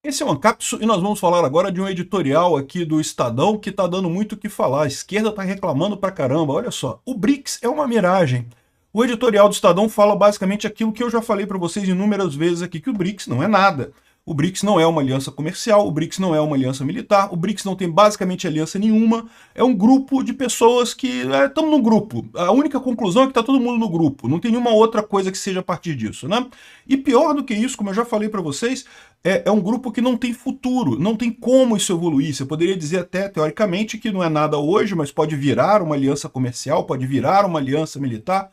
Esse é o Ancapsu e nós vamos falar agora de um editorial aqui do Estadão que está dando muito o que falar. A esquerda está reclamando pra caramba. Olha só, o BRICS é uma miragem. O editorial do Estadão fala basicamente aquilo que eu já falei para vocês inúmeras vezes aqui, que o BRICS não é nada. O BRICS não é uma aliança comercial, o BRICS não é uma aliança militar, o BRICS não tem basicamente aliança nenhuma. É um grupo de pessoas que estão no grupo. A única conclusão é que está todo mundo no grupo. Não tem nenhuma outra coisa que seja a partir disso, né? E pior do que isso, como eu já falei para vocês, é um grupo que não tem futuro, não tem como isso evoluir. Você poderia dizer até, teoricamente, que não é nada hoje, mas pode virar uma aliança comercial, pode virar uma aliança militar.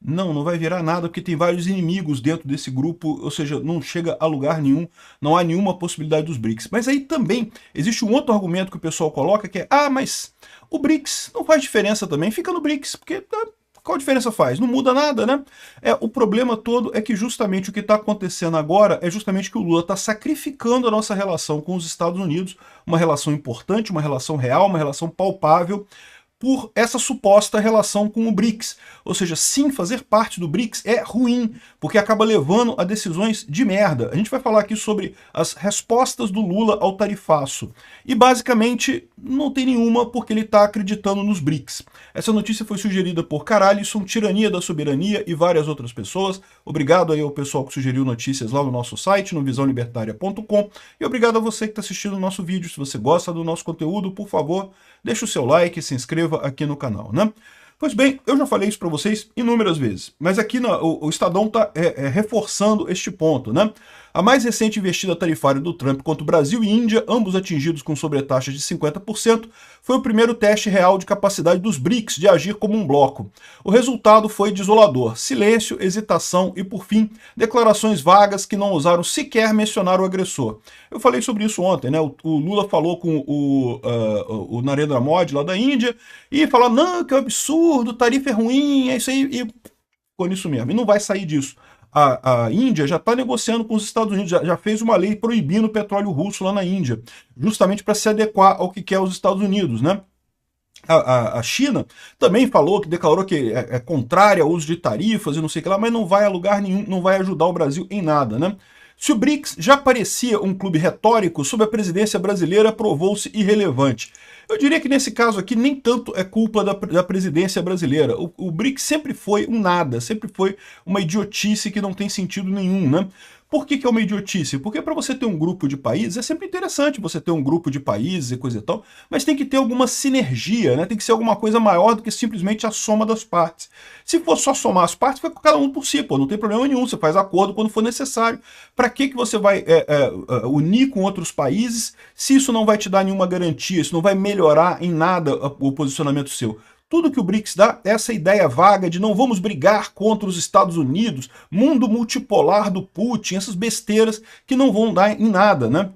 Não, não vai virar nada, porque tem vários inimigos dentro desse grupo, ou seja, não chega a lugar nenhum, não há nenhuma possibilidade dos BRICS. Mas aí também existe um outro argumento que o pessoal coloca, que é, mas o BRICS não faz diferença também, fica no BRICS, porque qual diferença faz? Não muda nada, né? O problema todo é que justamente o que está acontecendo agora é justamente que o Lula está sacrificando a nossa relação com os Estados Unidos, uma relação importante, uma relação real, uma relação palpável, por essa suposta relação com o BRICS. Ou seja, sim, fazer parte do BRICS é ruim, porque acaba levando a decisões de merda. A gente vai falar aqui sobre as respostas do Lula ao tarifaço. E basicamente não tem nenhuma, porque ele está acreditando nos BRICS. Essa notícia foi sugerida por Caralison, Tirania da Soberania e várias outras pessoas. Obrigado aí ao pessoal que sugeriu notícias lá no nosso site, no visãolibertaria.com. E obrigado a você que está assistindo o nosso vídeo. Se você gosta do nosso conteúdo, por favor, deixa o seu like, se inscreva aqui no canal, né? Pois bem, eu já falei isso para vocês inúmeras vezes, mas aqui o Estadão está reforçando este ponto, né? A mais recente investida tarifária do Trump contra o Brasil e Índia, ambos atingidos com sobretaxas de 50%, foi o primeiro teste real de capacidade dos BRICS de agir como um bloco. O resultado foi desolador: silêncio, hesitação e, por fim, declarações vagas que não ousaram sequer mencionar o agressor. Eu falei sobre isso ontem, né? O Lula falou com o Narendra Modi lá da Índia e falou, não, que é um absurdo, tarifa é ruim, é isso aí, e ficou nisso mesmo. E não vai sair disso. A Índia já está negociando com os Estados Unidos, já fez uma lei proibindo o petróleo russo lá na Índia, justamente para se adequar ao que quer os Estados Unidos, né? A China também falou, que declarou que é contrária ao uso de tarifas e não sei o que lá, mas não vai a lugar nenhum, não vai ajudar o Brasil em nada, né? Se o BRICS já parecia um clube retórico, sob a presidência brasileira provou-se irrelevante. Eu diria que nesse caso aqui nem tanto é culpa da presidência brasileira. O BRICS sempre foi um nada, sempre foi uma idiotice que não tem sentido nenhum, né? Por que é uma idiotice? Porque para você ter um grupo de países, é sempre interessante você ter um grupo de países e coisa e tal, mas tem que ter alguma sinergia, né? Tem que ser alguma coisa maior do que simplesmente a soma das partes. Se for só somar as partes, fica cada um por si, pô, não tem problema nenhum, você faz acordo quando for necessário. Para que você vai unir com outros países se isso não vai te dar nenhuma garantia, isso não vai melhorar em nada o posicionamento seu? Tudo que o BRICS dá é essa ideia vaga de não vamos brigar contra os Estados Unidos, mundo multipolar do Putin, essas besteiras que não vão dar em nada, né?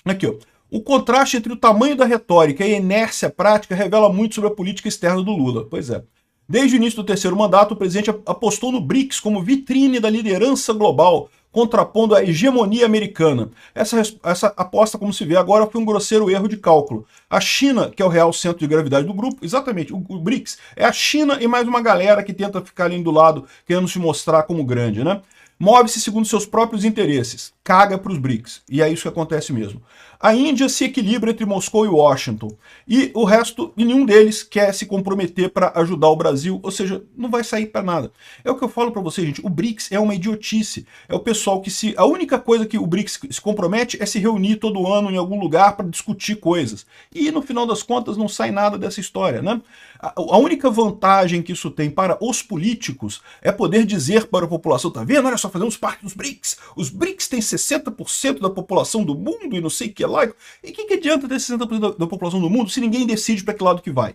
Aqui, ó. O contraste entre o tamanho da retórica e a inércia prática revela muito sobre a política externa do Lula. Pois é. Desde o início do terceiro mandato, o presidente apostou no BRICS como vitrine da liderança global, contrapondo a hegemonia americana. Essa aposta, como se vê agora, foi um grosseiro erro de cálculo. A China, que é o real centro de gravidade do grupo, exatamente, o BRICS é a China e mais uma galera que tenta ficar ali do lado, querendo se mostrar como grande, né? Move-se segundo seus próprios interesses, caga para os BRICS, e é isso que acontece mesmo. A Índia se equilibra entre Moscou e Washington, e o resto, e nenhum deles quer se comprometer para ajudar o Brasil, ou seja, não vai sair para nada. É o que eu falo para vocês, gente, o BRICS é uma idiotice, é o pessoal que a única coisa que o BRICS se compromete é se reunir todo ano em algum lugar para discutir coisas, e no final das contas não sai nada dessa história, né? A única vantagem que isso tem para os políticos é poder dizer para a população, tá vendo? Olha só, fazemos parte dos BRICS. Os BRICS têm 60% da população do mundo e não sei o que lá. E o que adianta ter 60% da população do mundo se ninguém decide para que lado que vai?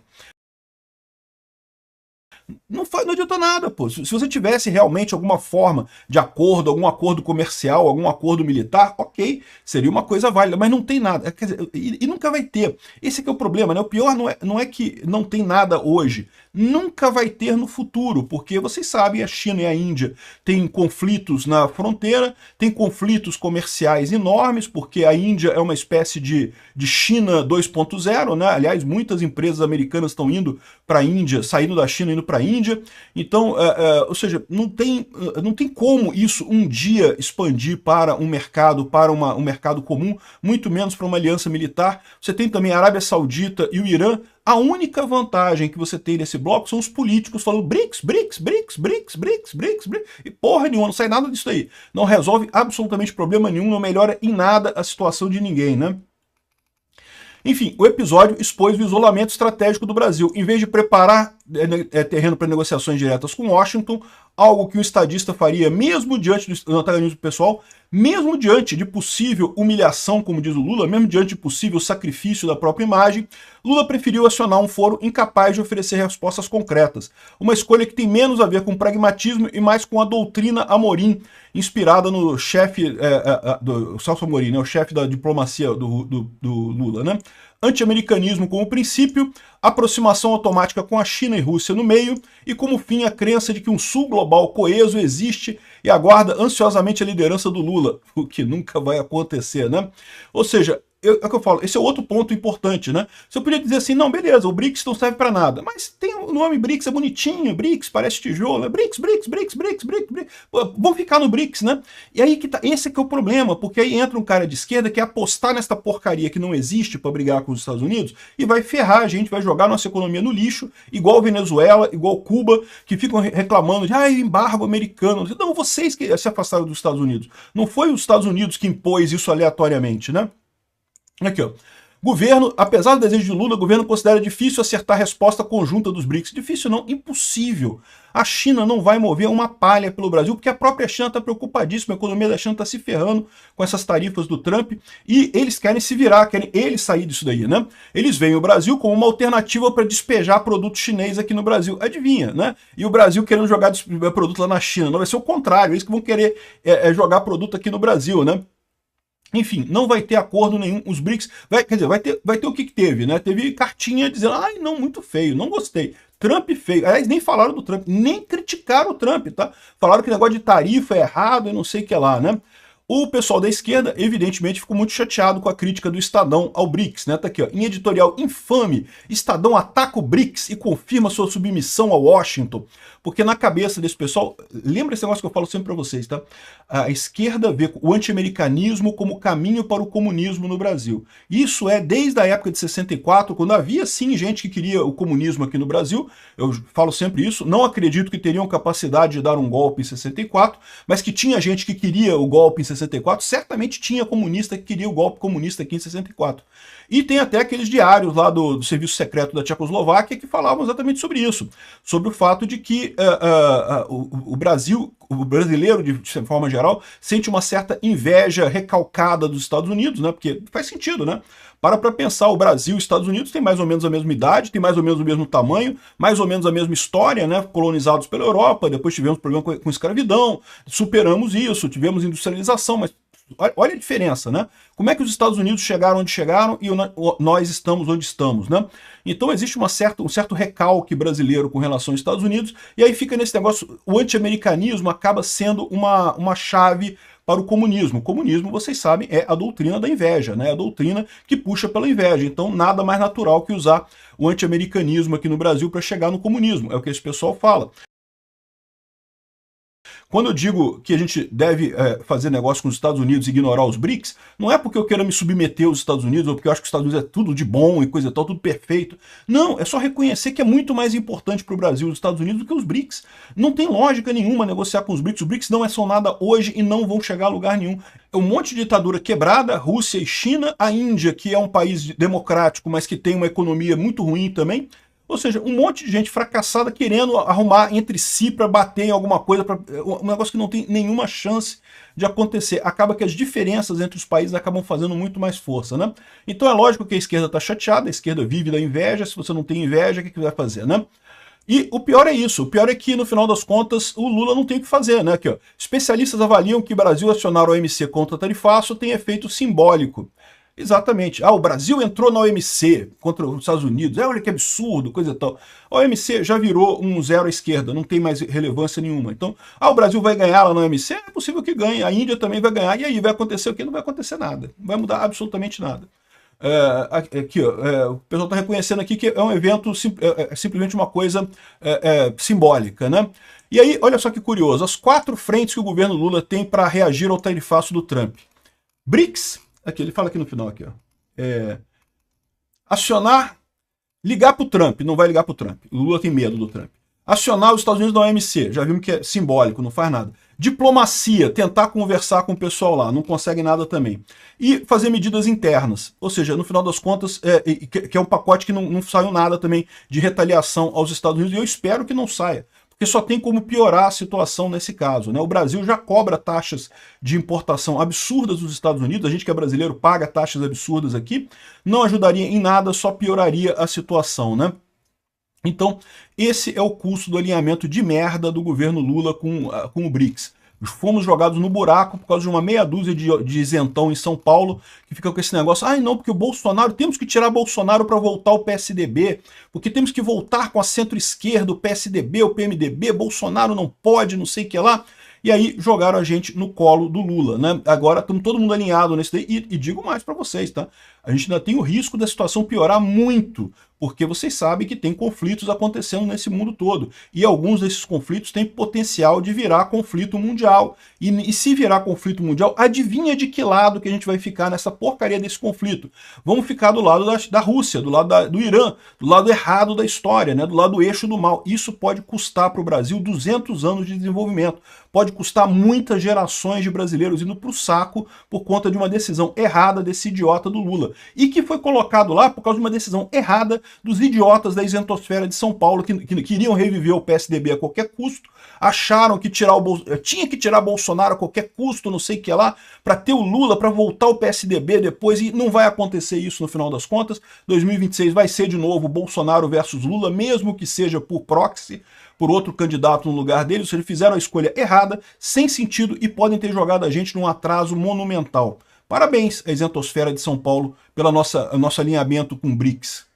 Não adianta nada, pô. Se você tivesse realmente alguma forma de acordo, algum acordo comercial, algum acordo militar, ok, seria uma coisa válida, mas não tem nada. Quer dizer, e nunca vai ter. Esse aqui é o problema, né? O pior não é que não tem nada hoje. Nunca vai ter no futuro, porque vocês sabem, a China e a Índia têm conflitos na fronteira, têm conflitos comerciais enormes, porque a Índia é uma espécie de China 2.0, né? Aliás, muitas empresas americanas estão indo para a Índia, saindo da China, indo para a Índia. Então, ou seja, não tem como isso um dia expandir para um mercado, um mercado comum, muito menos para uma aliança militar. Você tem também a Arábia Saudita e o Irã. A única vantagem que você tem nesse bloco são os políticos falando BRICS, BRICS, BRICS, BRICS, BRICS, BRICS, BRICS, e porra nenhuma, não sai nada disso aí. Não resolve absolutamente problema nenhum, não melhora em nada a situação de ninguém, né? Enfim, o episódio expôs o isolamento estratégico do Brasil. Em vez de preparar terreno para negociações diretas com Washington, algo que um estadista faria mesmo diante do antagonismo pessoal, mesmo diante de possível humilhação, como diz o Lula, mesmo diante de possível sacrifício da própria imagem, Lula preferiu acionar um foro incapaz de oferecer respostas concretas. Uma escolha que tem menos a ver com pragmatismo e mais com a doutrina Amorim, inspirada no chefe do Celso Amorim, né, o chefe da diplomacia do Lula, né? Anti-americanismo como princípio, aproximação automática com a China e Rússia no meio, e como fim a crença de que um sul global coeso existe e aguarda ansiosamente a liderança do Lula, o que nunca vai acontecer, né? Ou seja, é o que eu falo, esse é outro ponto importante, né? Você podia dizer assim, não, beleza, o BRICS não serve para nada, mas tem o nome BRICS, é bonitinho, BRICS, parece tijolo, é BRICS, BRICS, BRICS, BRICS, BRICS, BRICS. Pô, vão ficar no BRICS, né? E aí que tá, esse que é o problema, porque aí entra um cara de esquerda que é apostar nesta porcaria que não existe para brigar com os Estados Unidos e vai ferrar a gente, vai jogar nossa economia no lixo, igual Venezuela, igual Cuba, que ficam reclamando de embargo americano. Não, vocês que se afastaram dos Estados Unidos. Não foi os Estados Unidos que impôs isso aleatoriamente, né? Aqui, ó. Governo, apesar do desejo de Lula, o governo considera difícil acertar a resposta conjunta dos BRICS. Difícil não, impossível. A China não vai mover uma palha pelo Brasil, porque a própria China está preocupadíssima, a economia da China está se ferrando com essas tarifas do Trump, e eles querem se virar, querem eles sair disso daí, né? Eles veem o Brasil como uma alternativa para despejar produto chinês aqui no Brasil. Adivinha, né? E o Brasil querendo jogar produto lá na China. Não vai ser o contrário, eles que vão querer jogar produto aqui no Brasil, né? Enfim, não vai ter acordo nenhum, os BRICS, quer dizer, vai ter o que teve, né? Teve cartinha dizendo, não, muito feio, não gostei. Trump feio. Aliás, nem falaram do Trump, nem criticaram o Trump, tá? Falaram que o negócio de tarifa é errado e não sei o que lá, né? O pessoal da esquerda, evidentemente, ficou muito chateado com a crítica do Estadão ao BRICS, né? Tá aqui, ó, em editorial infame, Estadão ataca o BRICS e confirma sua submissão a Washington. Porque na cabeça desse pessoal, lembra esse negócio que eu falo sempre para vocês, tá? A esquerda vê o anti-americanismo como caminho para o comunismo no Brasil. Isso é desde a época de 64, quando havia sim gente que queria o comunismo aqui no Brasil. Eu falo sempre isso, não acredito que teriam capacidade de dar um golpe em 64, mas que tinha gente que queria o golpe em 64, certamente tinha comunista que queria o golpe comunista aqui em 64. E tem até aqueles diários lá do Serviço Secreto da Tchecoslováquia que falavam exatamente sobre isso, sobre o fato de que o brasileiro, de forma geral, sente uma certa inveja recalcada dos Estados Unidos, né? Porque faz sentido, né? Para pensar, o Brasil e os Estados Unidos têm mais ou menos a mesma idade, têm mais ou menos o mesmo tamanho, mais ou menos a mesma história, né? Colonizados pela Europa, depois tivemos problema com escravidão, superamos isso, tivemos industrialização, mas olha a diferença, né? Como é que os Estados Unidos chegaram onde chegaram e nós estamos onde estamos, né? Então existe um certo recalque brasileiro com relação aos Estados Unidos, e aí fica nesse negócio, o anti-americanismo acaba sendo uma chave para o comunismo. O comunismo, vocês sabem, é a doutrina da inveja, né? A doutrina que puxa pela inveja. Então nada mais natural que usar o anti-americanismo aqui no Brasil para chegar no comunismo, é o que esse pessoal fala. Quando eu digo que a gente deve fazer negócio com os Estados Unidos e ignorar os BRICS, não é porque eu queira me submeter aos Estados Unidos ou porque eu acho que os Estados Unidos é tudo de bom e coisa e tal, tudo perfeito. Não, é só reconhecer que é muito mais importante para o Brasil os Estados Unidos do que os BRICS. Não tem lógica nenhuma negociar com os BRICS. Os BRICS não são nada hoje e não vão chegar a lugar nenhum. É um monte de ditadura quebrada, Rússia e China, a Índia, que é um país democrático, mas que tem uma economia muito ruim também. Ou seja, um monte de gente fracassada querendo arrumar entre si para bater em alguma coisa, um negócio que não tem nenhuma chance de acontecer. Acaba que as diferenças entre os países acabam fazendo muito mais força, né? Então é lógico que a esquerda está chateada, a esquerda vive da inveja, se você não tem inveja, o que vai fazer, né? E o pior é isso, o pior é que, no final das contas, o Lula não tem o que fazer, né? Aqui, ó. Especialistas avaliam que o Brasil acionar o OMC contra tarifaço tem efeito simbólico. Exatamente. Ah, o Brasil entrou na OMC contra os Estados Unidos. Olha que absurdo, coisa e tal. A OMC já virou um zero à esquerda, não tem mais relevância nenhuma. Então, o Brasil vai ganhar lá na OMC? É possível que ganhe. A Índia também vai ganhar. E aí, vai acontecer o quê? Não vai acontecer nada. Não vai mudar absolutamente nada. Aqui, ó, o pessoal está reconhecendo aqui que é um evento, simplesmente uma coisa simbólica, né? E aí, olha só que curioso, as 4 frentes que o governo Lula tem para reagir ao tarifaço do Trump. BRICS, aqui, ele fala aqui no final, aqui, ó, acionar, ligar para o Trump, não vai ligar para o Trump, o Lula tem medo do Trump. Acionar os Estados Unidos da OMC, já vimos que é simbólico, não faz nada. Diplomacia, tentar conversar com o pessoal lá, não consegue nada também. E fazer medidas internas, ou seja, no final das contas, que é um pacote que não saiu nada também de retaliação aos Estados Unidos, e eu espero que não saia, porque só tem como piorar a situação nesse caso, né? O Brasil já cobra taxas de importação absurdas dos Estados Unidos, a gente que é brasileiro paga taxas absurdas aqui, não ajudaria em nada, só pioraria a situação, né? Então, esse é o custo do alinhamento de merda do governo Lula com o BRICS. Fomos jogados no buraco por causa de uma meia dúzia de isentão em São Paulo, que fica com esse negócio, não, porque o Bolsonaro, temos que tirar Bolsonaro para voltar o PSDB, porque temos que voltar com a centro-esquerda, o PSDB, o PMDB, Bolsonaro não pode, não sei o que lá. E aí jogaram a gente no colo do Lula, né? Agora estamos todo mundo alinhado nesse daí, e digo mais para vocês, tá? A gente ainda tem o risco da situação piorar muito, porque vocês sabem que tem conflitos acontecendo nesse mundo todo, e alguns desses conflitos têm potencial de virar conflito mundial, e se virar conflito mundial, adivinha de que lado que a gente vai ficar nessa porcaria desse conflito? Vamos ficar do lado da Rússia, do lado do Irã, do lado errado da história, né? Do lado do eixo do mal. Isso pode custar para o Brasil 200 anos de desenvolvimento, pode custar muitas gerações de brasileiros indo para o saco por conta de uma decisão errada desse idiota do Lula, e que foi colocado lá por causa de uma decisão errada dos idiotas da isentosfera de São Paulo, que queriam reviver o PSDB a qualquer custo, acharam que tinha que tirar Bolsonaro a qualquer custo, não sei o que lá, para ter o Lula, para voltar o PSDB depois, e não vai acontecer isso no final das contas. 2026 vai ser de novo Bolsonaro versus Lula, mesmo que seja por proxy, por outro candidato no lugar dele. Ou seja, fizeram a escolha errada, sem sentido, e podem ter jogado a gente num atraso monumental. Parabéns à isentosfera de São Paulo pelo nosso alinhamento com o BRICS.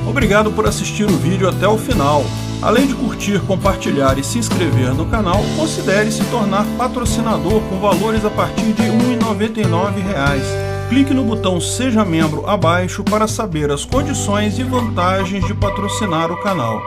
Obrigado por assistir o vídeo até o final. Além de curtir, compartilhar e se inscrever no canal, considere se tornar patrocinador com valores a partir de R$ 1,99. Clique no botão Seja Membro abaixo para saber as condições e vantagens de patrocinar o canal.